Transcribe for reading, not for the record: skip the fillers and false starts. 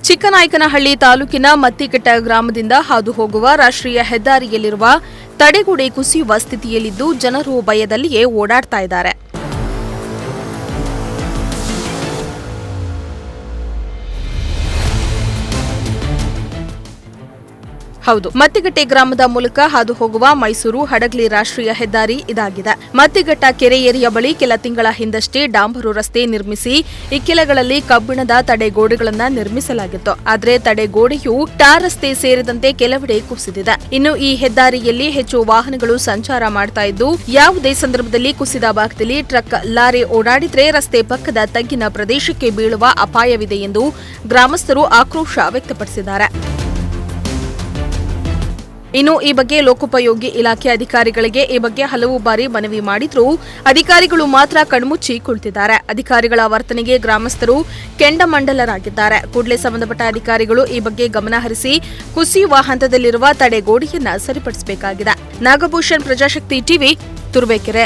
ಚಿಕ್ಕನಾಯಕನಹಳ್ಳಿ ತಾಲೂಕಿನ ಮತ್ತಿಘಟ್ಟ ಗ್ರಾಮದಿಂದ ಹಾದು ಹೋಗುವ ರಾಷ್ಟ್ರೀಯ ಹೆದ್ದಾರಿಯಲ್ಲಿರುವ ತಡೆಗೋಡೆ ಕುಸಿಯುವ ಸ್ಥಿತಿಯಲ್ಲಿದ್ದು ಜನರು ಭಯದಲ್ಲಿಯೇ ಓಡಾಡ್ತಾ ಇದ್ದಾರೆ. ಹೌದು, ಮತ್ತಿಘಟ್ಟ ಗ್ರಾಮದ ಮೂಲಕ ಹಾದು ಹೋಗುವ ಮೈಸೂರು ಹಡಗ್ಲಿ ರಾಷ್ಟ್ರೀಯ ಹೆದ್ದಾರಿ ಇದಾಗಿದೆ. ಮತ್ತಿಘಟ್ಟ ಕೆರೆ ಏರಿಯ ಬಳಿ ಕೆಲ ತಿಂಗಳ ಹಿಂದಷ್ಟೇ ಡಾಂಬರು ರಸ್ತೆ ನಿರ್ಮಿಸಿ ಇಕ್ಕೆಲಗಳಲ್ಲಿ ಕಬ್ಬಿಣದ ತಡೆಗೋಡೆಗಳನ್ನು ನಿರ್ಮಿಸಲಾಗಿತ್ತು. ಆದರೆ ತಡೆಗೋಡೆಯು ಟಾರ್ ರಸ್ತೆ ಸೇರಿದಂತೆ ಕೆಲವೆಡೆ ಕುಸಿದಿದೆ. ಇನ್ನು ಈ ಹೆದ್ದಾರಿಯಲ್ಲಿ ಹೆಚ್ಚು ವಾಹನಗಳು ಸಂಚಾರ ಮಾಡ್ತಾ ಇದ್ದು, ಯಾವುದೇ ಸಂದರ್ಭದಲ್ಲಿ ಕುಸಿದ ಭಾಗದಲ್ಲಿ ಟ್ರಕ್, ಲಾರಿ ಓಡಾಡಿದ್ರೆ ರಸ್ತೆ ಪಕ್ಕದ ತಗ್ಗಿನ ಪ್ರದೇಶಕ್ಕೆ ಬೀಳುವ ಅಪಾಯವಿದೆ ಎಂದು ಗ್ರಾಮಸ್ಥರು ಆಕ್ರೋಶ ವ್ಯಕ್ತಪಡಿಸಿದ್ದಾರೆ. ಇನ್ನು ಈ ಬಗ್ಗೆ ಲೋಕೋಪಯೋಗಿ ಇಲಾಖೆ ಅಧಿಕಾರಿಗಳಿಗೆ ಈ ಬಗ್ಗೆ ಹಲವು ಬಾರಿ ಮನವಿ ಮಾಡಿದ್ರೂ ಅಧಿಕಾರಿಗಳು ಮಾತ್ರ ಕಣ್ಮುಚ್ಚಿ ಕುಳಿತಿದ್ದಾರೆ. ಅಧಿಕಾರಿಗಳ ವರ್ತನೆಗೆ ಗ್ರಾಮಸ್ಥರು ಕೆಂಡಮಂಡಲರಾಗಿದ್ದಾರೆ. ಕೂಡಲೇ ಸಂಬಂಧಪಟ್ಟ ಅಧಿಕಾರಿಗಳು ಈ ಬಗ್ಗೆ ಗಮನ ಹರಿಸಿ ಕುಸಿಯುವ ಹಂತದಲ್ಲಿರುವ ತಡೆಗೋಡೆಯನ್ನ ಸರಿಪಡಿಸಬೇಕಾಗಿದೆ. ನಾಗಭೂಷಣ್, ಪ್ರಜಾಶಕ್ತಿ ಟಿವಿ, ತುರುವೇಕೆರೆ.